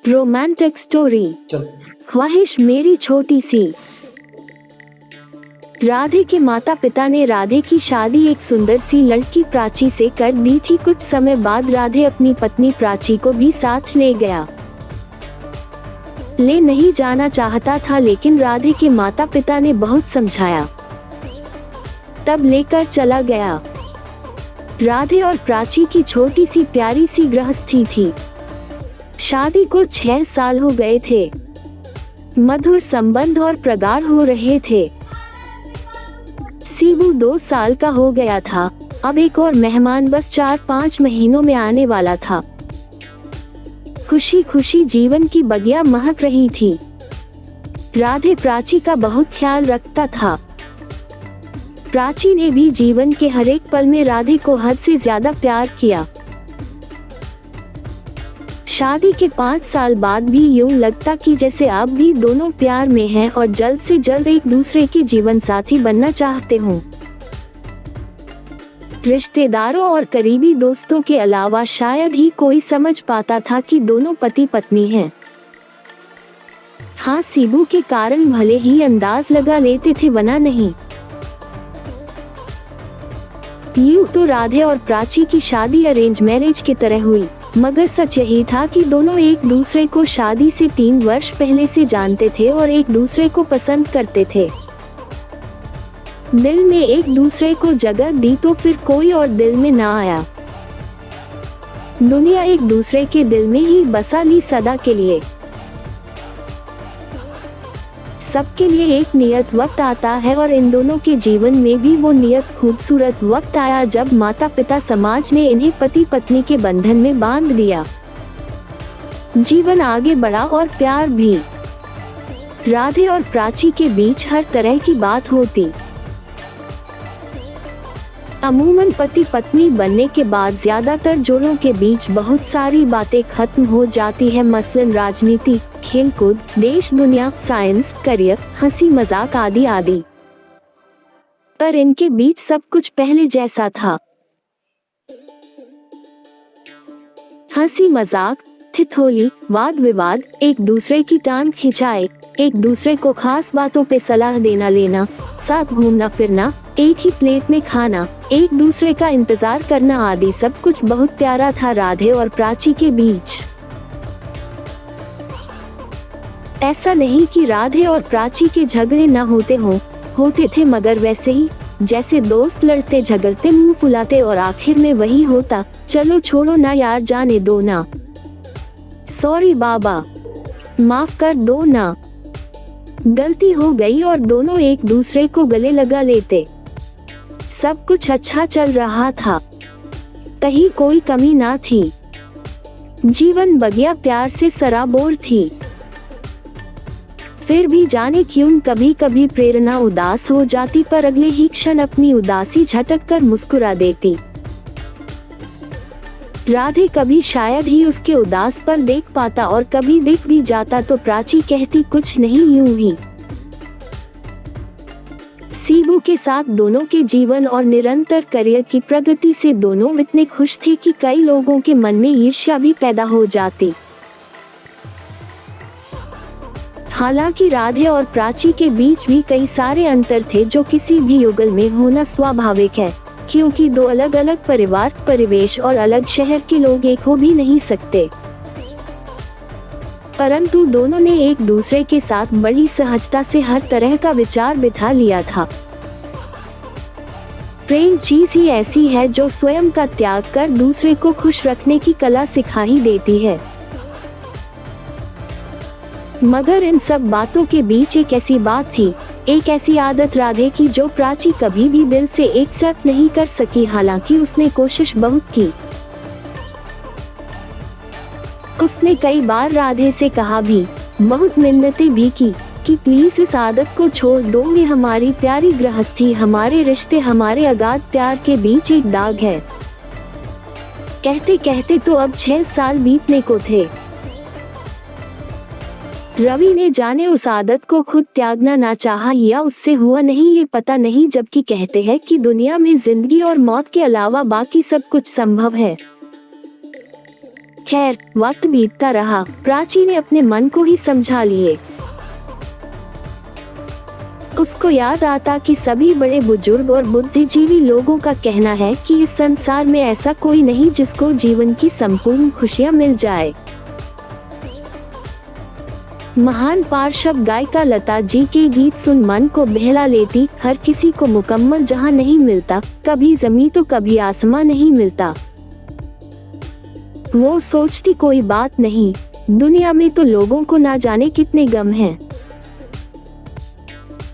Romantic story. चल। ख्वाहिश मेरी छोटी सी। राधे के माता पिता ने राधे की शादी एक सुंदर सी लड़की प्राची से कर दी थी। कुछ समय बाद राधे अपनी पत्नी प्राची को भी साथ ले गया। ले नहीं जाना चाहता था, लेकिन राधे के माता पिता ने बहुत समझाया, तब लेकर चला गया। राधे और प्राची की छोटी सी प्यारी सी गृहस्थी थी। शादी को 6 साल हो गए थे। मधुर संबंध और प्रगाढ़ हो रहे थे। शिबू 2 साल का हो गया था। अब एक और मेहमान बस 4-5 महीनों में आने वाला था। खुशी खुशी जीवन की बगिया महक रही थी। राधे प्राची का बहुत ख्याल रखता था। प्राची ने भी जीवन के हर एक पल में राधे को हद से ज्यादा प्यार किया। शादी के 5 साल बाद भी यूं लगता कि जैसे अब भी दोनों प्यार में हैं और जल्द से जल्द एक दूसरे के जीवन साथी बनना चाहते हों। रिश्तेदारों और करीबी दोस्तों के अलावा शायद ही कोई समझ पाता था कि दोनों पति पत्नी हैं। हाँ, शिबू के कारण भले ही अंदाज लगा लेते थे, वरना नहीं। यूं तो राधे और प्राची की शादी अरेंज मैरिज की तरह हुई, मगर सच यही था कि दोनों एक दूसरे को शादी से 3 वर्ष पहले से जानते थे और एक दूसरे को पसंद करते थे। दिल में एक दूसरे को जगह दी तो फिर कोई और दिल में ना आया। दुनिया एक दूसरे के दिल में ही बसा ली सदा के लिए। सबके लिए एक नियत वक्त आता है और इन दोनों के जीवन में भी वो नियत खूबसूरत वक्त आया जब माता पिता समाज ने इन्हें पति पत्नी के बंधन में बांध दिया। जीवन आगे बढ़ा और प्यार भी। राधे और प्राची के बीच हर तरह की बात होती। अमूमन पति पत्नी बनने के बाद ज्यादातर जोड़ों के बीच बहुत सारी बातें खत्म हो जाती है, मसलन राजनीति, खेलकूद, देश दुनिया, साइंस, करियर, हंसी मजाक आदि आदि। पर इनके बीच सब कुछ पहले जैसा था। हंसी मजाक, ठिठोली, वाद विवाद, एक दूसरे की टांग खिंचाए, एक दूसरे को खास बातों पे सलाह देना लेना, साथ घूमना फिरना, एक ही प्लेट में खाना, एक दूसरे का इंतजार करना आदि सब कुछ बहुत प्यारा था राधे और प्राची के बीच। ऐसा नहीं कि राधे और प्राची के झगड़े न होते थे, मगर वैसे ही जैसे दोस्त लड़ते झगड़ते मुंह फुलाते और आखिर में वही होता, चलो छोड़ो ना यार, जाने दो ना, सॉरी बाबा, माफ कर दो ना। गलती हो गई और दोनों एक दूसरे को गले लगा लेते। सब कुछ अच्छा चल रहा था, कहीं कोई कमी ना थी। जीवन बगिया प्यार से सराबोर थी। फिर भी जाने क्यों कभी कभी प्रेरणा उदास हो जाती, पर अगले ही क्षण अपनी उदासी झटक कर मुस्कुरा देती। राधे कभी शायद ही उसके उदास पर देख पाता और कभी दिख भी जाता तो प्राची कहती कुछ नहीं, यूं ही। शिबू के साथ दोनों के जीवन और निरंतर करियर की प्रगति से दोनों इतने खुश थे कि कई लोगों के मन में ईर्ष्या भी पैदा हो जाती। हालांकि राधे और प्राची के बीच भी कई सारे अंतर थे जो किसी भी युगल में होना स्वाभाविक है, क्योंकि 2 अलग अलग परिवार, परिवेश और अलग शहर के लोग एक हो भी नहीं सकते। परंतु दोनों ने एक दूसरे के साथ बड़ी सहजता से हर तरह का विचार बिठा लिया था। प्रेम चीज ही ऐसी है जो स्वयं का त्याग कर दूसरे को खुश रखने की कला सिखा ही देती है। मगर इन सब बातों के बीच एक ऐसी बात थी, एक ऐसी आदत राधे की जो प्राची कभी भी दिल से एक्सेप्ट नहीं कर सकी, हालांकि उसने कोशिश बहुत की। उसने कई बार राधे से कहा भी, बहुत मिन्नतें भी की कि प्लीज इस आदत को छोड़ दो, ये हमारी प्यारी गृहस्थी, हमारे रिश्ते, हमारे अगाध प्यार के बीच एक दाग है। कहते कहते तो अब 6 साल बीतने को थे। रवि ने जाने उस आदत को खुद त्यागना ना चाहा या उससे हुआ नहीं ये पता नहीं, जबकि कहते हैं कि दुनिया में जिंदगी और मौत के अलावा बाकी सब कुछ संभव है। खैर, वक्त बीतता रहा, प्राची ने अपने मन को ही समझा लिए। उसको याद आता कि सभी बड़े बुजुर्ग और बुद्धिजीवी लोगों का कहना है कि इस संसार में ऐसा कोई नहीं जिसको जीवन की संपूर्ण खुशियां मिल जाए। महान पार्श्व गायिका लता जी के गीत सुन मन को बहला लेती। हर किसी को मुकम्मल जहां नहीं मिलता, कभी जमीन तो कभी आसमां नहीं मिलता। वो सोचती कोई बात नहीं, दुनिया में तो लोगों को ना जाने कितने गम हैं।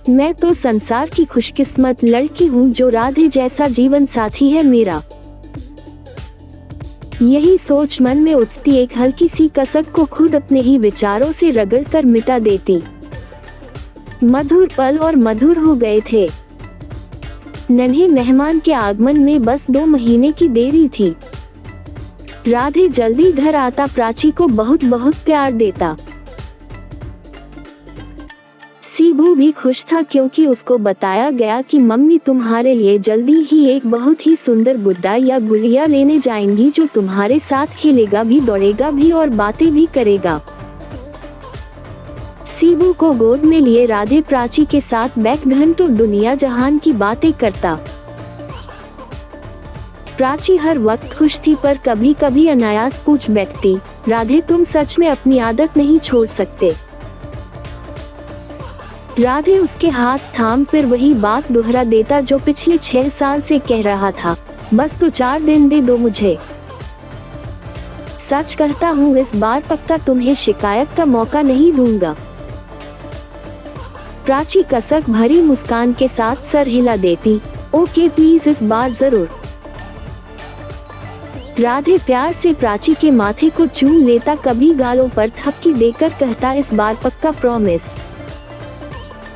मैं तो संसार की खुशकिस्मत लड़की हूँ जो राधे जैसा जीवन साथी है मेरा। यही सोच मन में उठती एक हल्की सी कसक को खुद अपने ही विचारों से रगड़ कर मिटा देती। मधुर पल और मधुर हो गए थे। नन्हे मेहमान के आगमन में बस 2 महीने की देरी थी। राधे जल्दी घर आता, प्राची को बहुत बहुत प्यार देता। सीबू भी खुश था क्योंकि उसको बताया गया कि मम्मी तुम्हारे लिए जल्दी ही एक बहुत ही सुंदर गुड्डा या गुड़िया लेने जाएंगी जो तुम्हारे साथ खेलेगा भी, दौड़ेगा भी और बातें भी करेगा। सीबू को गोद में लिए राधे प्राची के साथ बैठ घंटों दुनिया जहान की बातें करता। प्राची हर वक्त खुश थी पर कभी कभी अनायास पूछ बैठती, राधे तुम सच में अपनी आदत नहीं छोड़ सकते? राधे उसके हाथ थाम फिर वही बात दोहरा देता जो पिछले 6 साल से कह रहा था, बस तो 4 दिन दे दो मुझे। सच कहता हूँ इस बार पक्का तुम्हें शिकायत का मौका नहीं दूंगा। प्राची कसक भरी मुस्कान के साथ सर हिला देती, ओके प्लीज इस बार जरूर। राधे प्यार से प्राची के माथे को चूम लेता, कभी गालों पर थपकी देकर कहता, इस बार पक्का प्रॉमिस।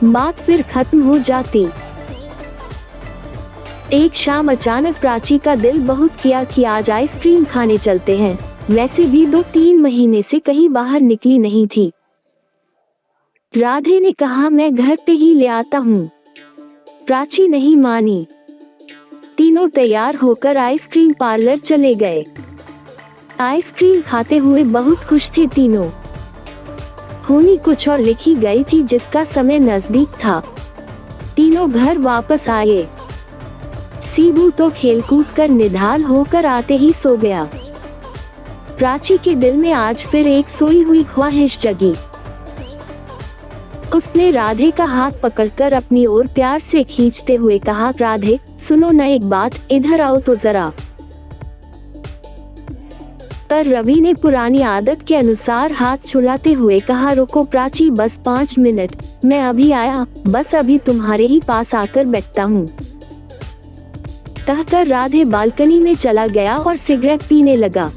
बात फिर खत्म हो जाती। एक शाम अचानक प्राची का दिल बहुत किया कि आज आइसक्रीम खाने चलते हैं। वैसे भी 2-3 महीने से कहीं बाहर निकली नहीं थी। राधे ने कहा, मैं घर पे ही ले आता हूँ। प्राची नहीं मानी। तीनों तैयार होकर आइसक्रीम पार्लर चले गए। आइसक्रीम खाते हुए बहुत खुश थे तीनों। होनी कुछ और लिखी गई थी जिसका समय नजदीक था। तीनों घर वापस आए। सीबू तो खेलकूद कर निढाल होकर आते ही सो गया। प्राची के दिल में आज फिर एक सोई हुई ख्वाहिश जगी। उसने राधे का हाथ पकड़कर अपनी ओर प्यार से खींचते हुए कहा, राधे सुनो न एक बात, इधर आओ तो जरा। पर रवि ने पुरानी आदत के अनुसार हाथ छुड़ाते हुए कहा, रुको प्राची बस 5 मिनट, मैं अभी आया, बस अभी तुम्हारे ही पास आकर बैठता हूँ। कहकर राधे बालकनी में चला गया और सिगरेट पीने लगा।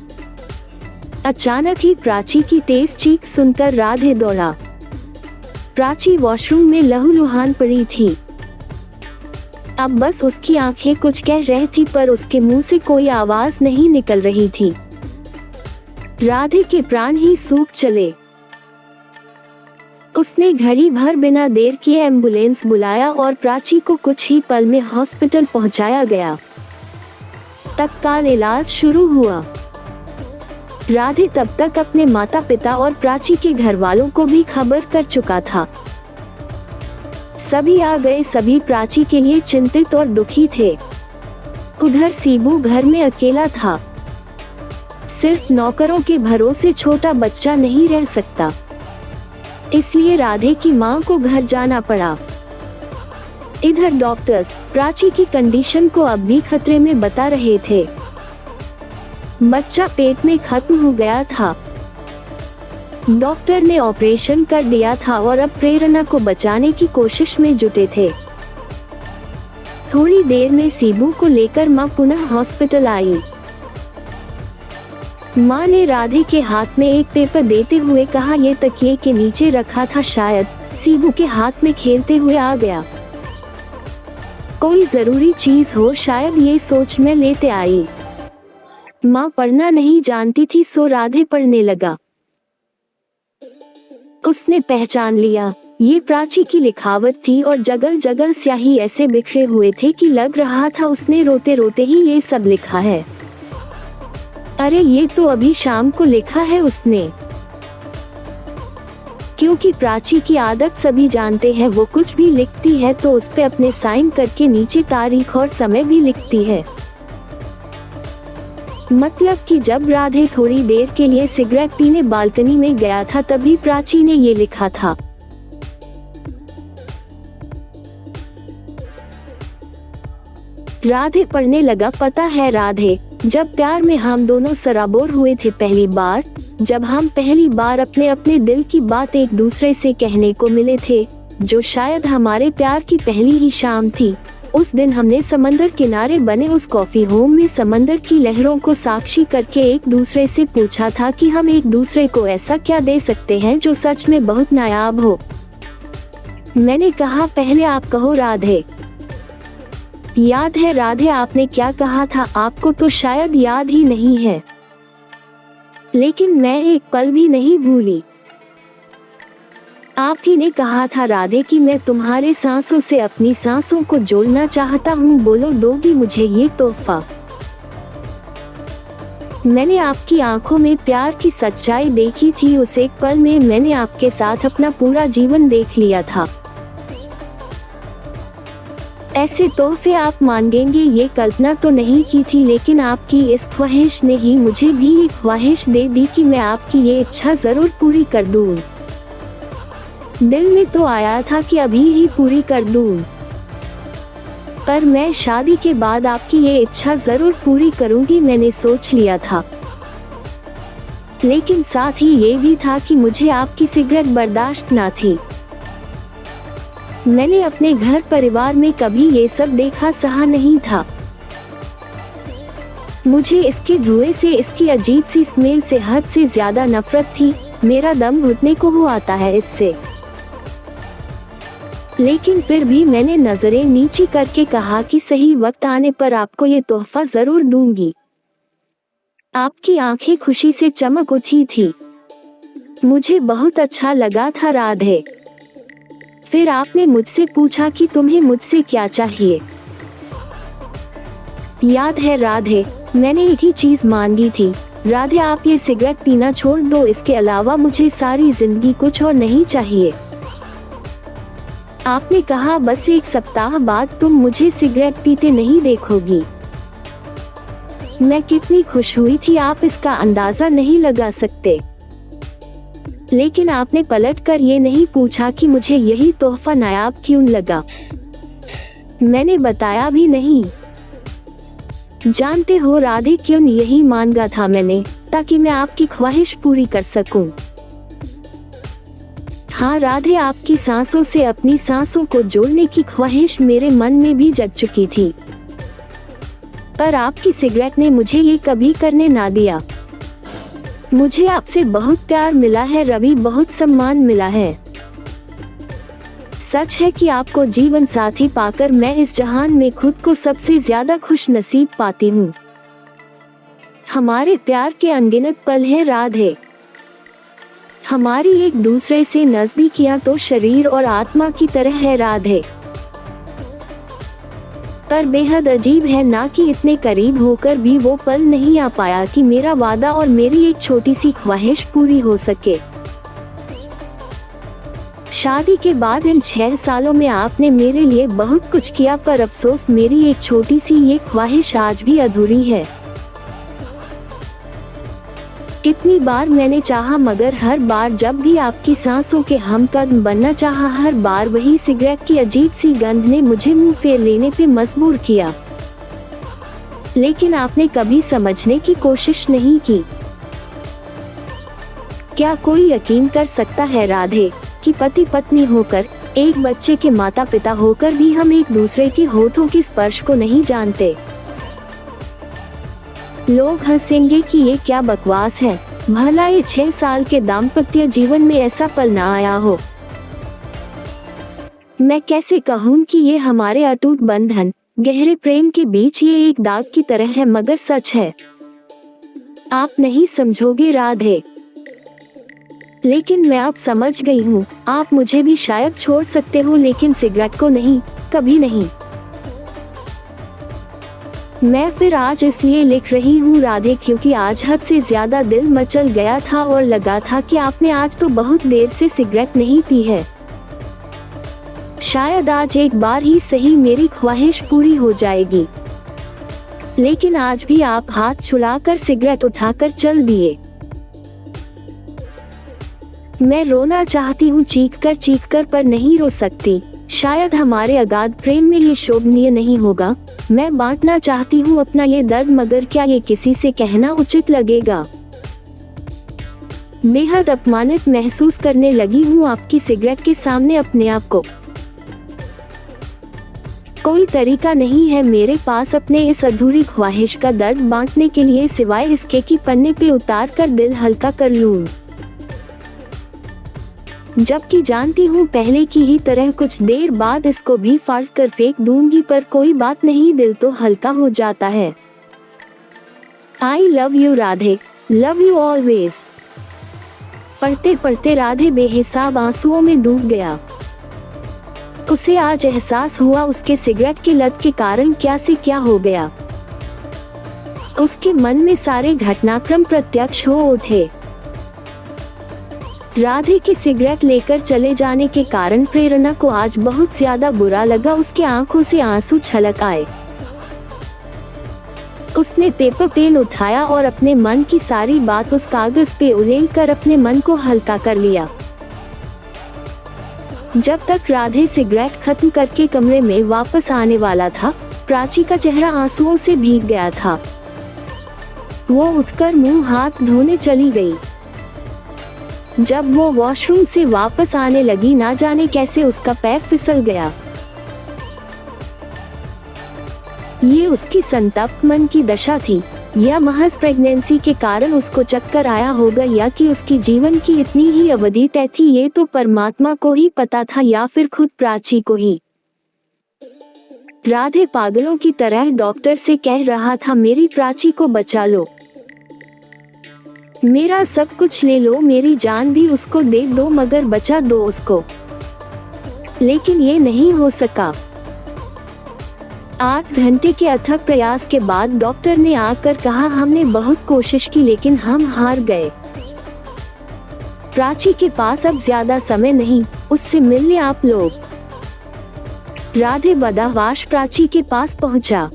अचानक ही प्राची की तेज चीख सुनकर राधे दौड़ा। प्राची वॉशरूम में लहूलुहान पड़ी थी। अब बस उसकी आंखें कुछ कह रही थी पर उसके मुंह से कोई आवाज नहीं निकल रही थी। राधे के प्राण ही सूख चले। उसने घड़ी भर बिना देर किए एम्बुलेंस बुलाया और प्राची को कुछ ही पल में हॉस्पिटल पहुंचाया गया। तत्काल इलाज शुरू हुआ। राधे तब तक अपने माता पिता और प्राची के घर वालों को भी खबर कर चुका था। सभी आ गए। सभी प्राची के लिए चिंतित और दुखी थे। उधर सीबू घर में अकेला था। सिर्फ नौकरों के भरोसे छोटा बच्चा नहीं रह सकता, इसलिए राधे की मां को घर जाना पड़ा। इधर डॉक्टर्स प्राची की कंडीशन को अब भी खतरे में बता रहे थे। बच्चा पेट में खत्म हो गया था। डॉक्टर ने ऑपरेशन कर दिया था और अब प्रेरणा को बचाने की कोशिश में जुटे थे। थोड़ी देर में सीबू को लेकर मां पुनः हॉस्पिटल आई। मां ने राधे के हाथ में एक पेपर देते हुए कहा, ये तकिए के नीचे रखा था, शायद सीबू के हाथ में खेलते हुए आ गया। कोई जरूरी चीज हो शायद, ये सोच में लेते आई। मां पढ़ना नहीं जानती थी सो राधे पढ़ने लगा। उसने पहचान लिया, ये प्राची की लिखावट थी और जगह जगह स्याही ऐसे बिखरे हुए थे कि लग रहा था उसने रोते रोते ही ये सब लिखा है। अरे ये तो अभी शाम को लिखा है उसने। क्योंकि प्राची की आदत सभी जानते हैं, वो कुछ भी लिखती है तो उस पे अपने साइन करके नीचे तारीख और समय भी लिखती है। मतलब कि जब राधे थोड़ी देर के लिए सिगरेट पीने बालकनी में गया था तभी प्राची ने ये लिखा था। राधे पढ़ने लगा। पता है राधे, जब प्यार में हम दोनों सराबोर हुए थे पहली बार, जब हम पहली बार अपने अपने दिल की बात एक दूसरे से कहने को मिले थे, जो शायद हमारे प्यार की पहली ही शाम थी, उस दिन हमने समंदर किनारे बने उस कॉफी होम में समंदर की लहरों को साक्षी करके एक दूसरे से पूछा था कि हम एक दूसरे को ऐसा क्या दे सकते हैं जो सच में बहुत नायाब हो। मैंने कहा पहले आप कहो राधे। याद है राधे आपने क्या कहा था? आपको तो शायद याद ही नहीं है, लेकिन मैं एक पल भी नहीं भूली। आप ही ने कहा था राधे कि मैं तुम्हारे सांसों से अपनी सांसों को जोड़ना चाहता हूँ, बोलो दोगी मुझे ये तोहफा। मैंने आपकी आंखों में प्यार की सच्चाई देखी थी। उस एक पल में मैंने आपके साथ अपना पूरा जीवन देख लिया था। ऐसे तोहफे आप मांगेंगे ये कल्पना तो नहीं की थी, लेकिन आपकी इस ख्वाहिश ने ही मुझे भी एक ख्वाहिश दे दी कि मैं आपकी ये इच्छा जरूर पूरी कर दूँ। दिल में तो आया था कि अभी ही पूरी कर दूँ, पर मैं शादी के बाद आपकी ये इच्छा जरूर पूरी करूँगी, मैंने सोच लिया था। लेकिन साथ ही ये भी था कि मुझे आपकी सिगरेट बर्दाश्त ना थी। मैंने अपने घर परिवार में कभी ये सब देखा सहा नहीं था। मुझे इसके धुएं से, इसकी अजीब सी स्मेल से हद से ज्यादा नफरत थी। मेरा दम घुटने को हो आता है इससे। लेकिन फिर भी मैंने नजरें नीची करके कहा कि सही वक्त आने पर आपको ये तोहफा जरूर दूंगी। आपकी आंखें खुशी से चमक उठी थी। मुझे बहुत अच्छा लगा था राधे। फिर आपने मुझसे पूछा कि तुम्हें मुझसे क्या चाहिए। याद है राधे, मैंने एक ही चीज मांगी थी, राधे आप ये सिगरेट पीना छोड़ दो, इसके अलावा मुझे सारी जिंदगी कुछ और नहीं चाहिए। आपने कहा बस एक सप्ताह बाद तुम मुझे सिगरेट पीते नहीं देखोगी। मैं कितनी खुश हुई थी आप इसका अंदाजा नहीं लगा सकते। लेकिन आपने पलटकर ये नहीं पूछा कि मुझे यही तोहफा नायाब क्यों लगा। मैंने बताया भी नहीं। जानते हो राधे क्यों यही मांगा था मैंने? ताकि मैं आपकी ख्वाहिश पूरी कर सकूं। हाँ राधे, आपकी सांसों से अपनी सांसों को जोड़ने की ख्वाहिश मेरे मन में भी जग चुकी थी, पर आपकी सिगरेट ने मुझे ये कभी करने ना दिया। मुझे आपसे बहुत प्यार मिला है रवि, बहुत सम्मान मिला है। सच है कि आपको जीवन साथी पाकर मैं इस जहान में खुद को सबसे ज्यादा खुश नसीब पाती हूँ। हमारे प्यार के अनगिनत पल हैं राधे। हमारी एक दूसरे से नजदीकियां तो शरीर और आत्मा की तरह है राधे। पर बेहद अजीब है ना कि इतने करीब होकर भी वो पल नहीं आ पाया कि मेरा वादा और मेरी एक छोटी सी ख्वाहिश पूरी हो सके। शादी के बाद इन 6 सालों में आपने मेरे लिए बहुत कुछ किया, पर अफसोस मेरी एक छोटी सी ये ख्वाहिश आज भी अधूरी है। कितनी बार मैंने चाहा, मगर हर बार जब भी आपकी सांसों के हमकदम बनना चाहा, हर बार वही सिगरेट की अजीब सी गंध ने मुझे मुंह फेर लेने पे मजबूर किया। लेकिन आपने कभी समझने की कोशिश नहीं की। क्या कोई यकीन कर सकता है राधे कि पति पत्नी होकर, एक बच्चे के माता पिता होकर भी हम एक दूसरे के होठों के स्पर्श को नहीं जानते? लोग हंसेंगे कि ये क्या बकवास है, भला ये 6 साल के दाम्पत्य जीवन में ऐसा पल ना आया हो। मैं कैसे कहूँ कि ये हमारे अटूट बंधन, गहरे प्रेम के बीच ये एक दाग की तरह है, मगर सच है। आप नहीं समझोगे राधे, लेकिन मैं अब समझ गई हूँ। आप मुझे भी शायद छोड़ सकते हो, लेकिन सिगरेट को नहीं, कभी नहीं। मैं फिर आज इसलिए लिख रही हूँ राधे, क्योंकि आज हद से ज्यादा दिल मचल गया था और लगा था कि आपने आज तो बहुत देर से सिगरेट नहीं पी है। शायद आज एक बार ही सही मेरी ख्वाहिश पूरी हो जाएगी। लेकिन आज भी आप हाथ छुड़ाकर सिगरेट उठाकर चल दिए। मैं रोना चाहती हूँ चीख कर पर नहीं रो सकती। शायद हमारे अगाध प्रेम में ये शोभनीय नहीं होगा। मैं बांटना चाहती हूँ अपना ये दर्द, मगर क्या ये किसी से कहना उचित लगेगा। बेहद अपमानित महसूस करने लगी हूँ आपकी सिगरेट के सामने अपने आप को। कोई तरीका नहीं है मेरे पास अपने इस अधूरी ख्वाहिश का दर्द बांटने के लिए, सिवाय इसके कि पन्ने पे उतार कर दिल हल्का कर लूं। जबकि जानती हूँ पहले की ही तरह कुछ देर बाद इसको भी फाड़ कर फेंक दूंगी, पर कोई बात नहीं, दिल तो हल्का हो जाता है। I love you Radhe, love you always. पढ़ते पढ़ते राधे बेहिसाब आंसुओं में डूब गया। उसे आज एहसास हुआ उसके सिगरेट की लत के कारण क्या से क्या हो गया। उसके मन में सारे घटनाक्रम प्रत्यक्ष हो उठे। राधे के सिगरेट लेकर चले जाने के कारण प्रेरणा को आज बहुत ज्यादा बुरा लगा। उसके आंखों से आंसू छलक आए। उसने पेपर पेन उठाया और अपने मन की सारी बात उस कागज पे उड़ेल कर अपने मन को हल्का कर लिया। जब तक राधे सिगरेट खत्म करके कमरे में वापस आने वाला था, प्राची का चेहरा आंसुओं से भीग गया था। वो उठकर मुंह हाथ धोने चली गई। जब वो वॉशरूम से वापस आने लगी, ना जाने कैसे उसका पैर फिसल गया। ये उसकी संतप्त मन की दशा थी, या महज प्रेगनेंसी के कारण उसको चक्कर आया होगा, या कि उसकी जीवन की इतनी ही अवधि तय थी, ये तो परमात्मा को ही पता था, या फिर खुद प्राची को ही। राधे पागलों की तरह डॉक्टर से कह रहा था, मेरी प्राची को बचा लो, मेरा सब कुछ ले लो, मेरी जान भी उसको दे दो, मगर बचा दो उसको। लेकिन ये नहीं हो सका। 8 घंटे के अथक प्रयास के बाद डॉक्टर ने आकर कहा, हमने बहुत कोशिश की लेकिन हम हार गए। प्राची के पास अब ज्यादा समय नहीं, उससे मिलने आप लोग। राधे बदहवाश प्राची के पास पहुंचा।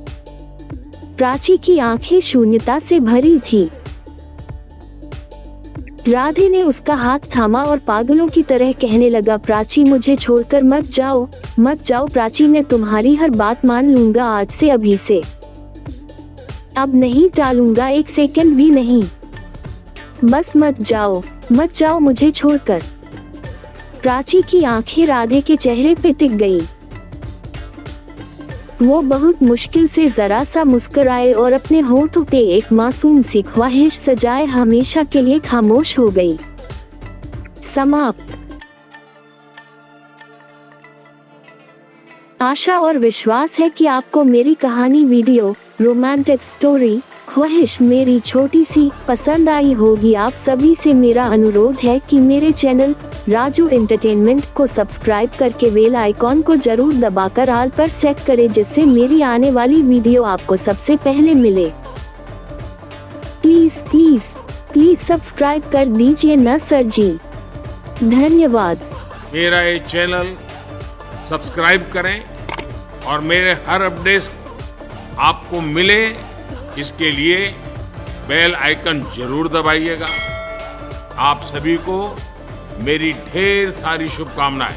प्राची की आंखें शून्यता से भरी थी। राधे ने उसका हाथ थामा और पागलों की तरह कहने लगा, प्राची मुझे छोड़कर मत जाओ, मत जाओ प्राची, मैं तुम्हारी हर बात मान लूंगा आज से, अभी से। अब नहीं टालूंगा, एक सेकंड भी नहीं। बस मत जाओ, मत जाओ मुझे छोड़कर। प्राची की आंखें राधे के चेहरे पे टिक गई। वो बहुत मुश्किल से जरा सा मुस्कुराए और अपने होठों पे एक मासूम सी ख्वाहिश सजाए हमेशा के लिए खामोश हो गई। समाप्त। आशा और विश्वास है कि आपको मेरी कहानी, वीडियो, रोमांटिक स्टोरी ख्वाहिश मेरी छोटी सी पसंद आई होगी। आप सभी से मेरा अनुरोध है कि मेरे चैनल राजू एंटरटेनमेंट को सब्सक्राइब करके बेल आइकॉन को जरूर दबाकर ऑल पर सेट करें, जिससे मेरी आने वाली वीडियो आपको सबसे पहले मिले। प्लीज प्लीज प्लीज सब्सक्राइब कर दीजिए ना सर जी। धन्यवाद। मेरा ये चैनल सब्सक्राइब करें और मेरे हर अपडेट आपको मिले, इसके लिए बेल आइकन जरूर दबाइएगा। आप सभी को मेरी ढेर सारी शुभकामनाएं।